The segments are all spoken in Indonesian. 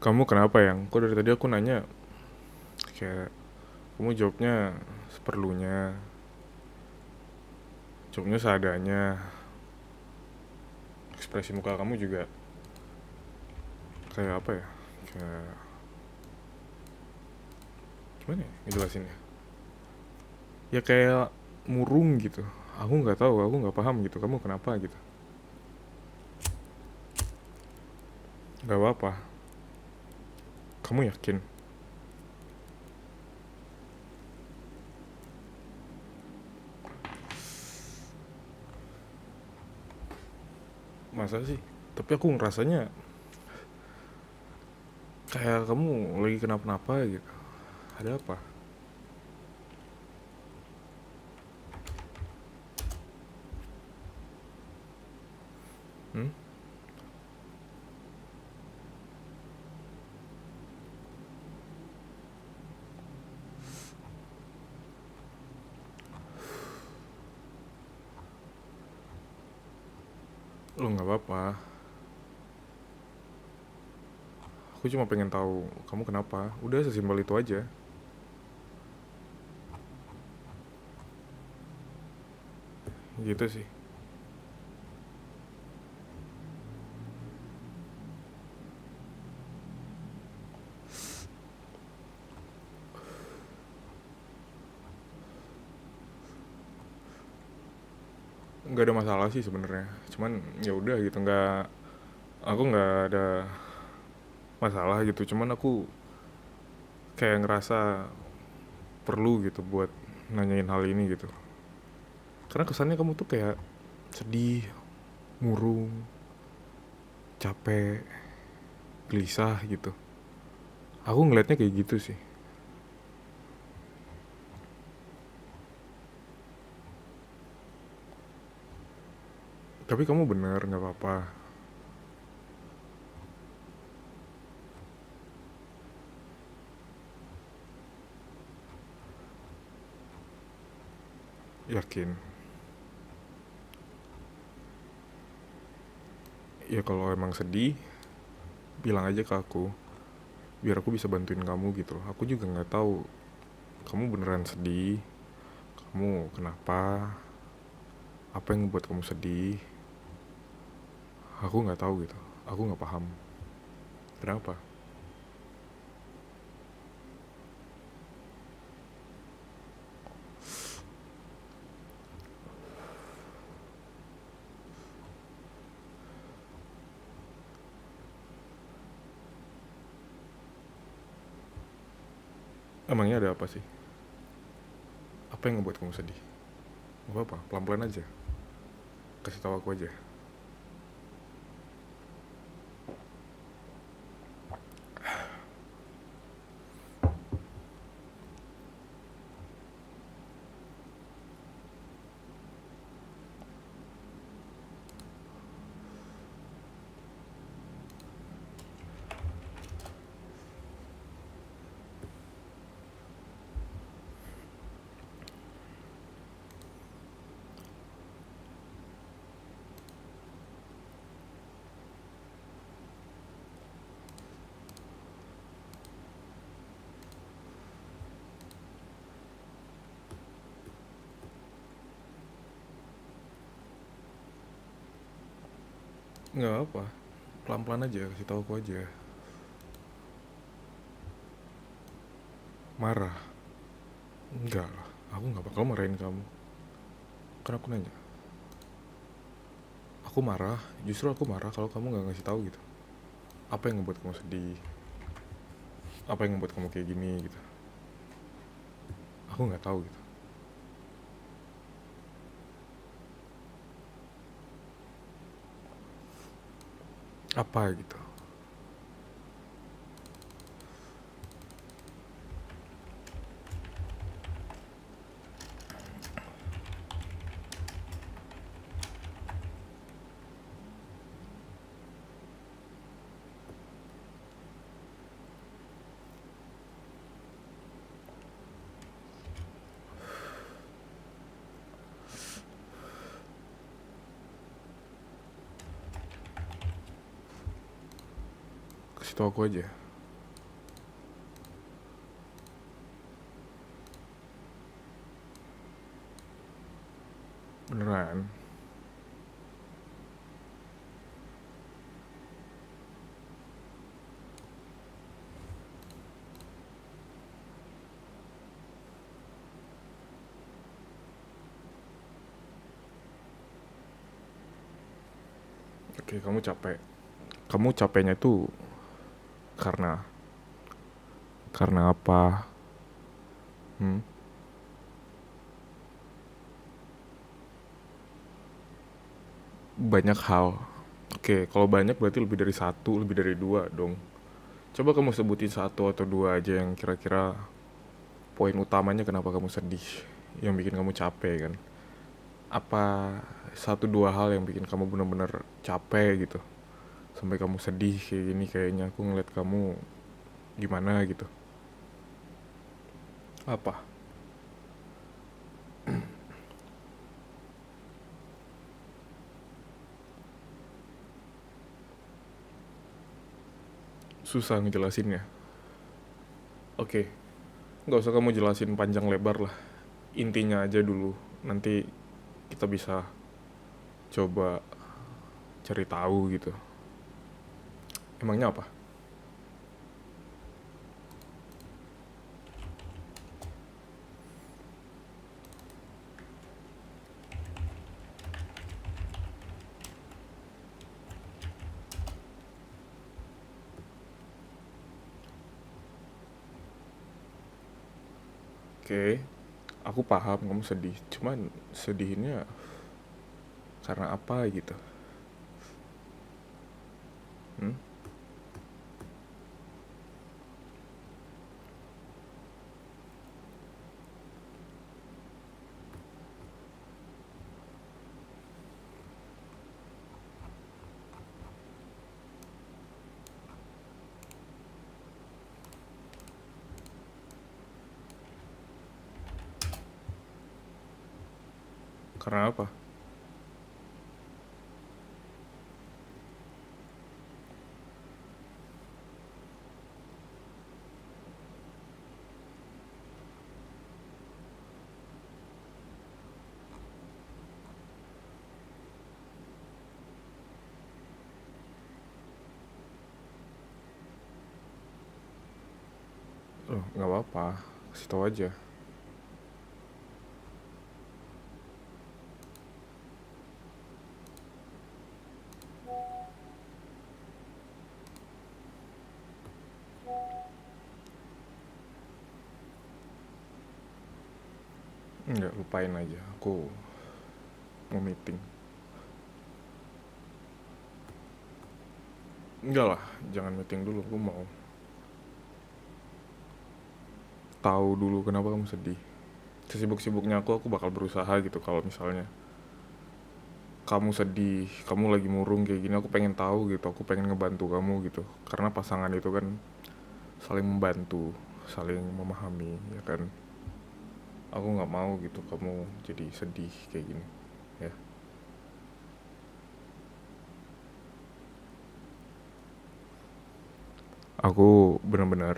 Kamu kenapa yang? Kok dari tadi aku nanya kayak kamu jawabnya seperlunya, jawabnya seadanya, ekspresi muka kamu juga kayak apa ya? Kayak gimana ya ngejelasinnya? Ya kayak murung gitu. Aku nggak tahu, aku nggak paham gitu. Kamu kenapa gitu? Gak apa-apa. Kamu yakin? Masa sih? Tapi aku ngerasanya kayak kamu lagi kenapa-napa gitu. Ada apa? Hmm? Lo nggak apa-apa. Aku cuma pengen tahu kamu kenapa. Udah sesimpel itu aja. Gitu sih. Nggak ada masalah sih sebenarnya. Cuman ya udah gitu, nggak, aku nggak ada masalah gitu. Cuman aku kayak ngerasa perlu gitu buat nanyain hal ini gitu. Karena kesannya kamu tuh kayak sedih, murung, capek, gelisah gitu. Aku ngelihatnya kayak gitu sih. Tapi kamu bener, nggak apa-apa. Yakin. Ya kalau emang sedih, bilang aja ke aku. Biar aku bisa bantuin kamu gitu loh. Aku juga nggak tahu kamu beneran sedih, kamu kenapa, apa yang membuat kamu sedih. Aku nggak tahu gitu. Aku nggak paham. Kenapa? Emangnya ada apa sih? Apa yang membuat kamu sedih? Gak apa-apa, pelan-pelan aja. Kasih tahu aku aja. Nggak apa, pelan-pelan aja, kasih tahu aku aja. Marah? Enggak lah, aku nggak bakal marahin kamu. Kan aku nanya. Aku marah, justru aku marah kalau kamu nggak ngasih tahu gitu. Apa yang membuat kamu sedih? Apa yang membuat kamu kayak gini gitu? Aku nggak tahu gitu. Apa gitu? Kasih tahu aku aja. beneran. Oke, kamu capek. Kamu capeknya tuh karena karena apa? Hmm? Banyak hal. Oke, kalau banyak berarti lebih dari satu, lebih dari dua dong. Coba kamu sebutin satu atau dua aja yang kira-kira poin utamanya kenapa kamu sedih, yang bikin kamu capek kan. Apa satu dua hal yang bikin kamu benar-benar capek gitu, sampai kamu sedih kayak gini, kayaknya aku ngeliat kamu gimana gitu. Apa? Susah ngejelasinnya. Oke, nggak usah kamu jelasin panjang lebar lah, intinya aja dulu. Nanti kita bisa coba cari tahu gitu. Emangnya apa? Oke, aku paham kamu sedih. Cuman sedihnya karena apa gitu? Hmm? Karena apa? Loh, nggak apa-apa. Kasih tahu aja. Nggak, lupain aja. Aku mau meeting. Enggak lah, jangan meeting dulu. Aku mau tahu dulu kenapa kamu sedih. Sesibuk-sibuknya aku bakal berusaha gitu. Kalau misalnya kamu sedih, kamu lagi murung kayak gini, aku pengen tahu gitu. Aku pengen ngebantu kamu gitu. Karena pasangan itu kan saling membantu, saling memahami, ya kan. Aku nggak mau gitu kamu jadi sedih kayak gini, ya. Aku benar-benar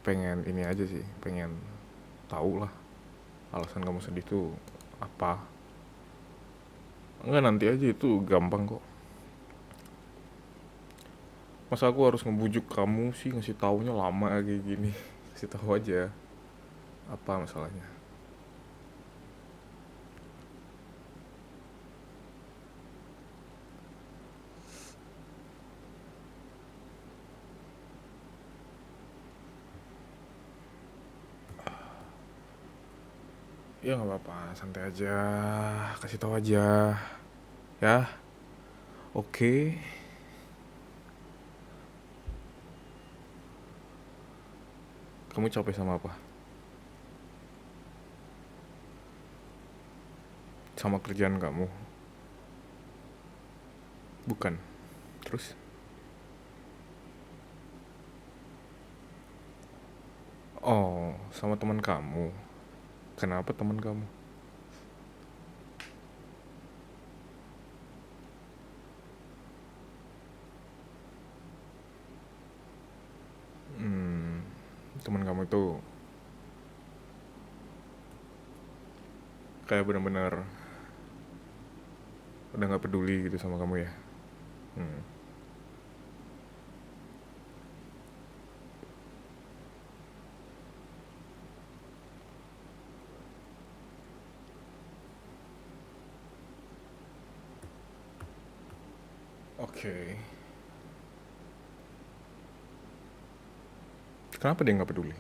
pengen ini aja sih, pengen tahu lah alasan kamu sedih tuh apa. Enggak, nanti aja, itu gampang kok. Masa aku harus ngebujuk kamu sih, ngasih taunya lama kayak gini. Kasih tahu aja apa masalahnya. Ya nggak apa-apa, santai aja, kasih tahu aja, ya. Oke. Kamu capek sama apa? Sama kerjaan kamu? Bukan. Terus? Oh, sama teman kamu. Kenapa teman kamu? Hmm, teman kamu itu kayak benar-benar udah nggak peduli gitu sama kamu ya. Hmm. Oke. Kenapa dia nggak peduli?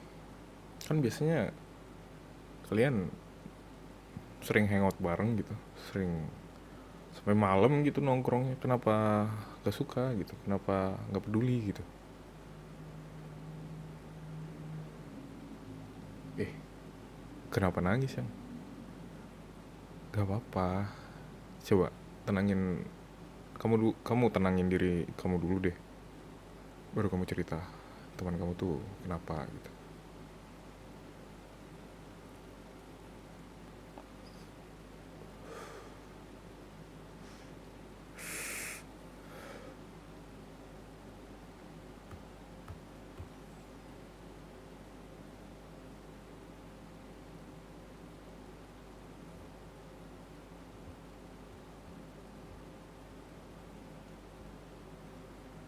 Kan biasanya kalian sering hangout bareng gitu, sering sampai malam gitu nongkrongnya. Kenapa gak suka gitu? Kenapa nggak peduli gitu? Eh, kenapa nangis yang? Gak apa-apa. Coba tenangin kamu tenangin diri kamu dulu deh. Baru kamu cerita teman kamu tuh kenapa gitu.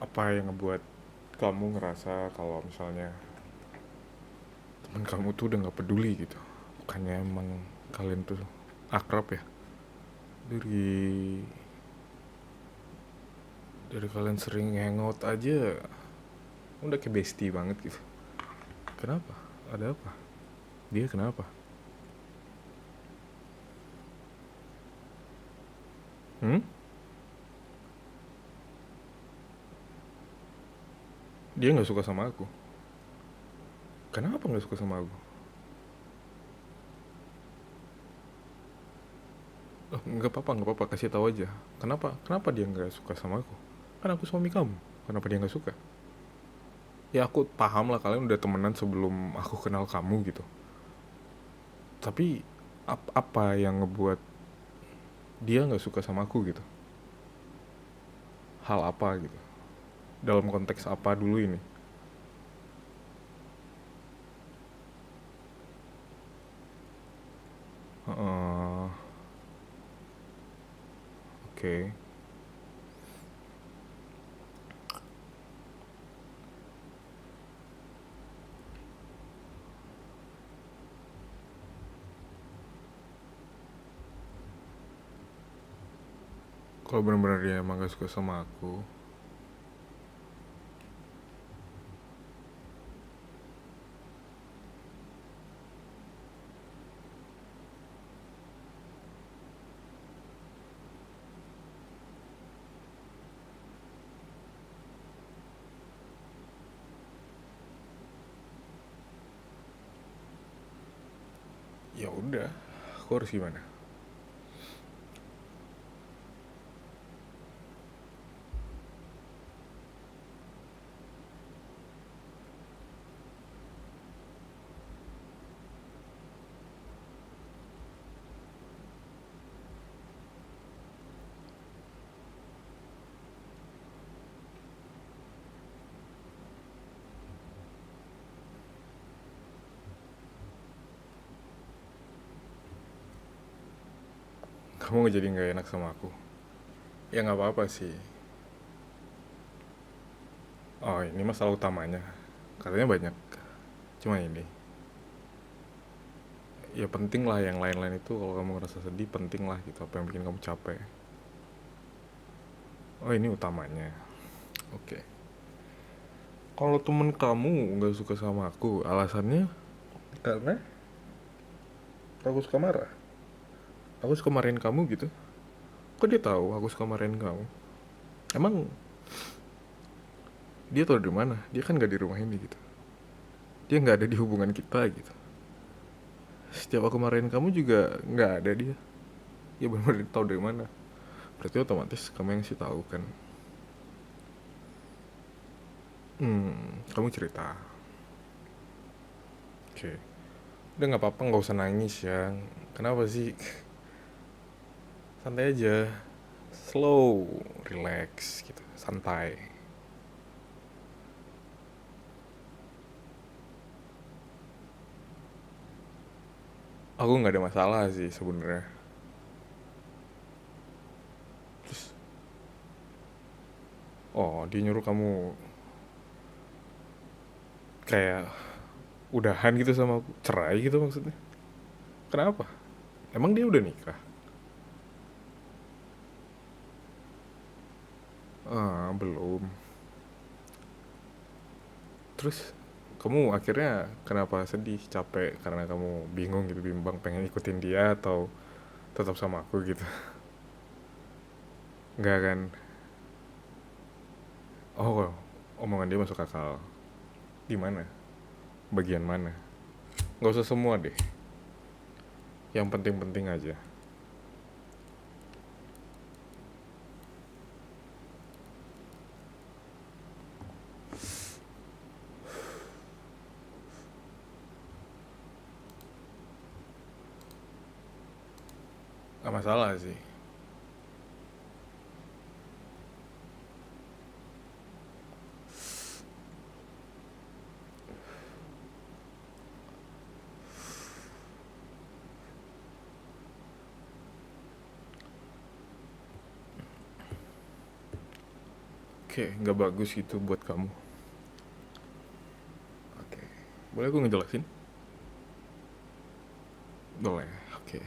Apa yang ngebuat kamu ngerasa kalau misalnya teman kamu tuh udah nggak peduli gitu? Bukannya emang kalian tuh akrab ya? Dari kalian sering hangout aja udah kayak bestie banget gitu. Kenapa? Ada apa? Dia kenapa? Hmm? Dia nggak suka sama aku. Kenapa nggak suka sama aku? Oh, nggak apa-apa, kasih tahu aja. Kenapa dia nggak suka sama aku? Kan aku suami kamu. Kenapa dia nggak suka? Ya aku paham lah kalian udah temenan sebelum aku kenal kamu gitu. Tapi apa yang ngebuat dia nggak suka sama aku gitu? Hal apa gitu? Dalam konteks apa dulu ini? Oke. Okay. Kalau benar-benar dia emang gak suka sama aku, ya udah, aku harus gimana? Kamu jadi nggak enak sama aku? Ya nggak apa-apa sih. Oh ini masalah utamanya. Katanya banyak. Cuma ini. Ya penting lah yang lain-lain itu kalau kamu ngerasa sedih penting lah gitu. Apa yang bikin kamu capek? Oh ini utamanya. Oke. Kalau temen kamu nggak suka sama aku, alasannya karena aku suka marah. Aku suka marahin kamu gitu. Kok dia tahu aku suka marahin kamu? Emang dia tahu dari mana? Dia kan nggak di rumah ini gitu. Dia nggak ada di hubungan kita gitu. Setiap aku marahin kamu juga nggak ada dia. Ya benar-benar tahu dari mana? Berarti otomatis kamu yang sih tahu kan. Kamu cerita. Oke. Udah nggak apa-apa, nggak usah nangis ya. Kenapa sih? Santai aja. Slow, relax gitu, santai. Aku nggak ada masalah sih sebenarnya. Terus, oh dia nyuruh kamu kayak udahan gitu sama aku, cerai gitu maksudnya? Kenapa? Emang dia udah nikah? Ah, belum. Terus kamu akhirnya kenapa sedih, capek karena kamu bingung gitu, bimbang pengen ikutin dia atau tetap sama aku gitu? Nggak kan? Oh, omongan dia masuk akal. Di mana? Bagian mana? Nggak usah semua deh. Yang penting-penting aja. Nggak masalah sih. Oke, nggak bagus gitu buat kamu. Oke. Boleh aku ngejelasin? Boleh. Oke.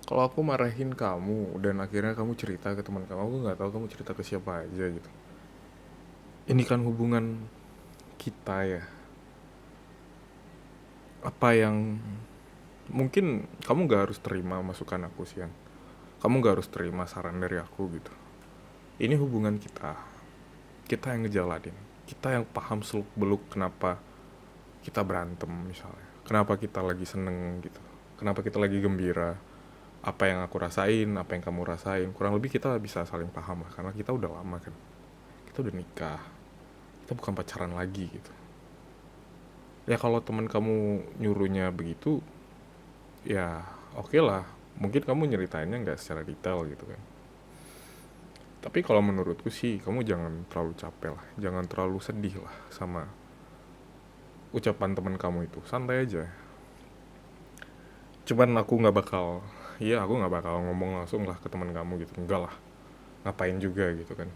Kalau aku marahin kamu dan akhirnya kamu cerita ke teman kamu, aku nggak tahu kamu cerita ke siapa aja gitu. Ini kan hubungan kita ya. Apa yang mungkin kamu nggak harus terima masukan aku sih kan. Kamu nggak harus terima saran dari aku gitu. Ini hubungan kita. Kita yang ngejalanin. Kita yang paham seluk beluk kenapa kita berantem misalnya. Kenapa kita lagi seneng gitu. Kenapa kita lagi gembira. Apa yang aku rasain, apa yang kamu rasain. Kurang lebih kita bisa saling paham lah. Karena kita udah lama kan. Kita udah nikah. Kita bukan pacaran lagi gitu. Ya kalau teman kamu nyuruhnya begitu, ya oke lah. Mungkin kamu nyeritainnya nggak secara detail gitu kan. Tapi kalau menurutku sih, kamu jangan terlalu capek lah. Jangan terlalu sedih lah sama ucapan teman kamu itu. Santai aja. Cuman aku nggak bakal, iya aku nggak bakal ngomong langsung lah ke teman kamu gitu. Enggak lah. Ngapain juga gitu kan.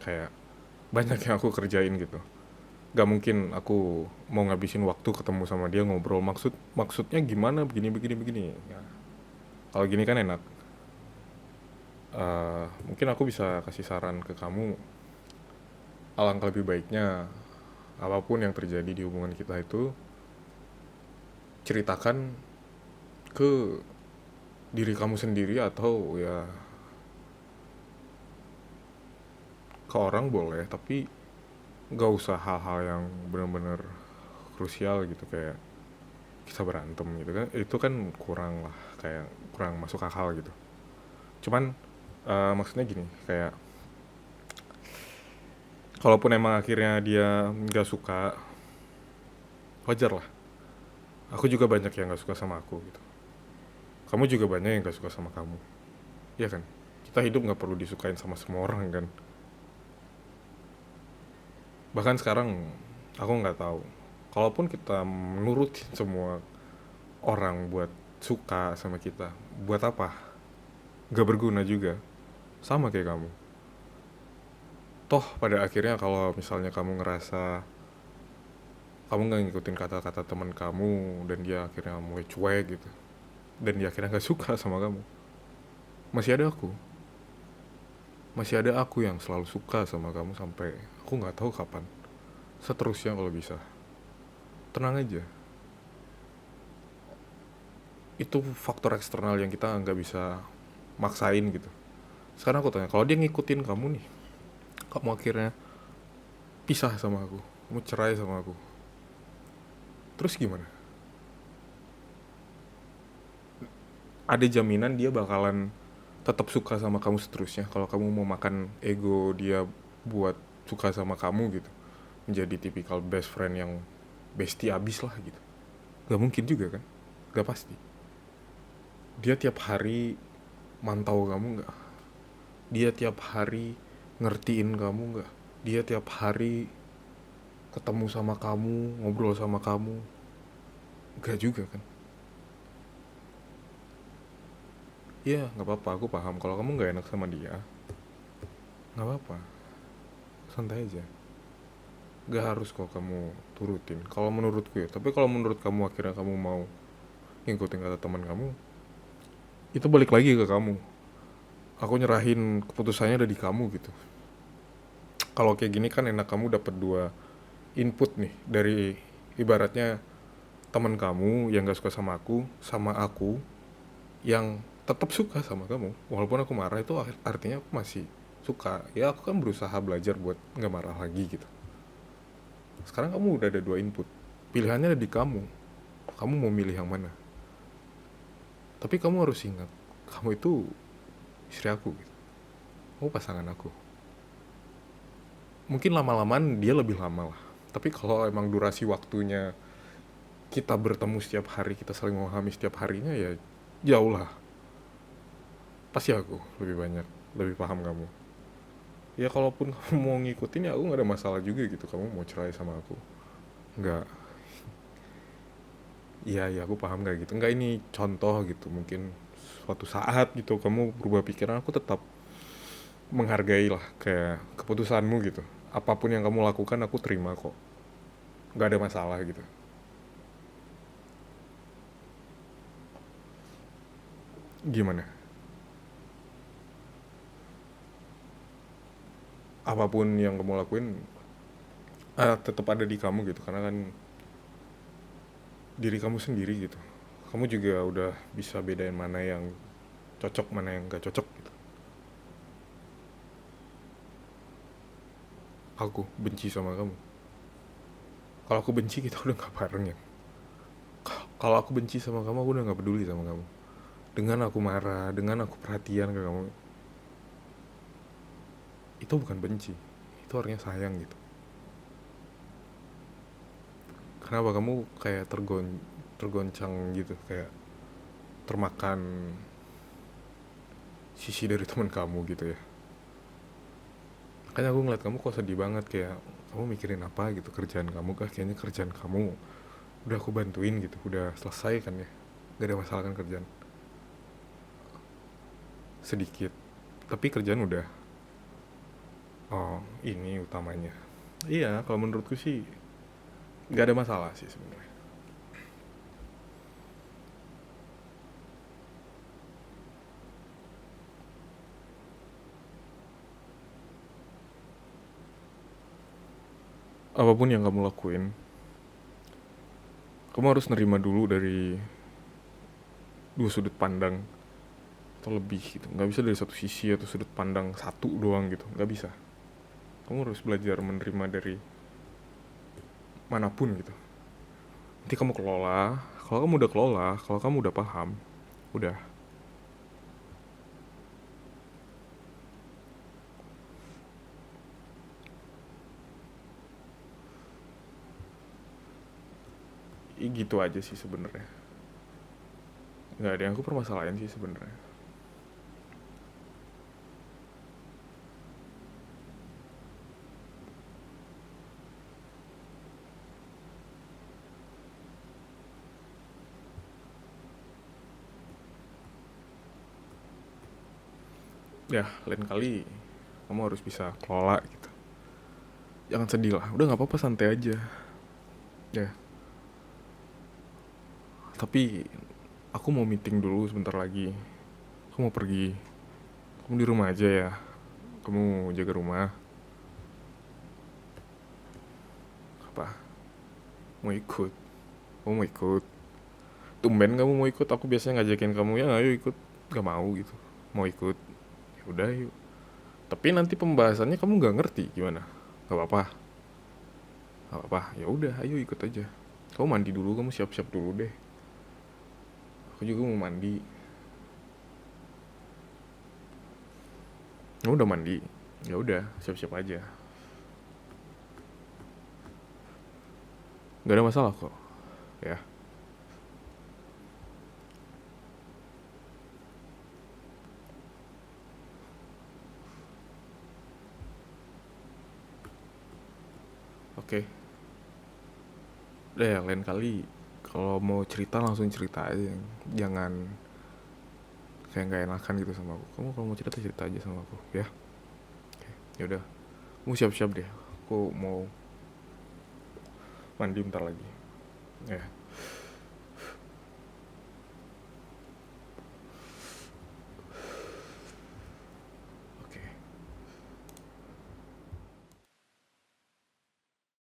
Kayak banyak yang aku kerjain gitu. Gak mungkin aku mau ngabisin waktu ketemu sama dia ngobrol maksudnya gimana begini begini begini ya, kalau gini kan enak. Mungkin aku bisa kasih saran ke kamu, alangkah lebih baiknya apapun yang terjadi di hubungan kita itu ceritakan ke diri kamu sendiri atau ya ke orang boleh, tapi gak usah hal-hal yang benar-benar krusial gitu kayak kita berantem gitu kan, itu kan kurang lah, kayak kurang masuk akal gitu. Cuman maksudnya gini, kayak kalaupun emang akhirnya dia nggak suka, wajar lah. Aku juga banyak yang nggak suka sama aku gitu. Kamu juga banyak yang nggak suka sama kamu. Iya kan? Kita hidup nggak perlu disukain sama semua orang kan. Bahkan sekarang aku nggak tahu. Kalaupun kita menurutin semua orang buat suka sama kita, buat apa? Gak berguna juga. Sama kayak kamu. Toh pada akhirnya kalau misalnya kamu ngerasa kamu nggak ngikutin kata-kata teman kamu dan dia akhirnya mulai cuek gitu, dan dia akhirnya nggak suka sama kamu, masih ada aku, masih ada aku yang selalu suka sama kamu sampai aku nggak tahu kapan, seterusnya kalau bisa. Tenang aja, itu faktor eksternal yang kita nggak bisa maksain gitu. Sekarang aku tanya, kalau dia ngikutin kamu nih, kamu akhirnya pisah sama aku, kamu cerai sama aku, terus gimana? Ada jaminan dia bakalan tetap suka sama kamu seterusnya kalau kamu mau makan ego dia buat suka sama kamu gitu, menjadi tipikal best friend yang bestie abis lah gitu? Gak mungkin juga kan, gak pasti. Dia tiap hari mantau kamu nggak? Dia tiap hari ngertiin kamu nggak? Dia tiap hari ketemu sama kamu, ngobrol sama kamu? Gak juga kan. Iya, nggak apa-apa, aku paham kalau kamu nggak enak sama dia. Nggak apa-apa, santai aja. Nggak harus kok kamu turutin kalau menurutku ya. Tapi kalau menurut kamu akhirnya kamu mau ngikutin kata teman kamu, itu balik lagi ke kamu. Aku nyerahin keputusannya ada di kamu gitu. Kalau kayak gini kan enak, kamu dapat dua input nih dari ibaratnya teman kamu yang gak suka sama aku yang tetap suka sama kamu. Walaupun aku marah, itu artinya aku masih suka. Ya aku kan berusaha belajar buat nggak marah lagi gitu. Sekarang kamu udah ada dua input, pilihannya ada di kamu. Kamu mau milih yang mana? Tapi kamu harus ingat, kamu itu istri aku gitu. Kamu pasangan aku. Mungkin lama-lamaan dia lebih lama lah. Tapi kalau emang durasi waktunya kita bertemu setiap hari, kita saling memahami setiap harinya, ya jauh lah. Pasti aku lebih banyak, lebih paham kamu. Ya kalaupun kamu mau ngikutin, ya aku nggak ada masalah juga gitu. Kamu mau cerai sama aku, nggak. Iya ya, aku paham kayak gitu. Nggak, ini contoh gitu. Mungkin suatu saat gitu kamu berubah pikiran, aku tetap menghargai lah kayak keputusanmu gitu. Apapun yang kamu lakukan aku terima kok, nggak ada masalah gitu. Gimana? Apapun yang kamu lakuin tetap ada di kamu gitu, karena kan diri kamu sendiri gitu. Kamu juga udah bisa bedain mana yang cocok, mana yang gak cocok gitu. Aku benci sama kamu, kalau aku benci kita udah gak bareng ya. Kalau aku benci sama kamu, aku udah gak peduli sama kamu. Dengan aku marah, dengan aku perhatian ke kamu, itu bukan benci, itu artinya sayang gitu. Kenapa kamu kayak tergoncang gitu, kayak termakan sisi dari teman kamu gitu ya? Makanya aku ngeliat kamu kok sedih banget, kayak kamu mikirin apa gitu, kerjaan kamu kah? Kayaknya kerjaan kamu udah aku bantuin gitu, udah selesai kan ya, gak ada masalah kan kerjaan? Sedikit, tapi kerjaan udah. Oh, ini utamanya. Iya, kalau menurutku sih gak ada masalah sih sebenarnya. Apapun yang kamu lakuin, kamu harus nerima dulu dari dua sudut pandang atau lebih gitu. Nggak bisa dari satu sisi atau sudut pandang satu doang gitu, nggak bisa. Kamu harus belajar menerima dari manapun gitu. Nanti kamu kelola. Kalau kamu udah kelola, kalau kamu udah paham, udah. Gitu aja sih sebenarnya. Nggak ada yang aku permasalahin sih sebenarnya. Ya lain kali kamu harus bisa kelola gitu. Jangan sedih lah, udah nggak apa-apa, santai aja ya. Tapi aku mau meeting dulu sebentar lagi. Aku mau pergi. Kamu di rumah aja ya. Kamu jaga rumah. Apa? Mau ikut? Kamu mau ikut? Tumben kamu mau ikut. Aku biasanya ngajakin kamu, ya ayo ikut. Gak mau gitu. Mau ikut? Ya udah yuk. Tapi nanti pembahasannya kamu gak ngerti gimana? Gak apa-apa. Gak apa-apa. Ya udah, ayo ikut aja. Kamu mandi dulu, kamu siap-siap dulu deh. Aku juga mau mandi. Kamu udah mandi? Ya udah, siap-siap aja. Gak ada masalah kok. Ya. Oke. Udah ya, lain kali kalau mau cerita langsung cerita aja. Jangan kayak nggak enakan gitu sama aku. Kamu kalau mau cerita cerita aja sama aku ya. Oke, ya udah. Kamu siap-siap deh. Aku mau mandi bentar lagi. Ya.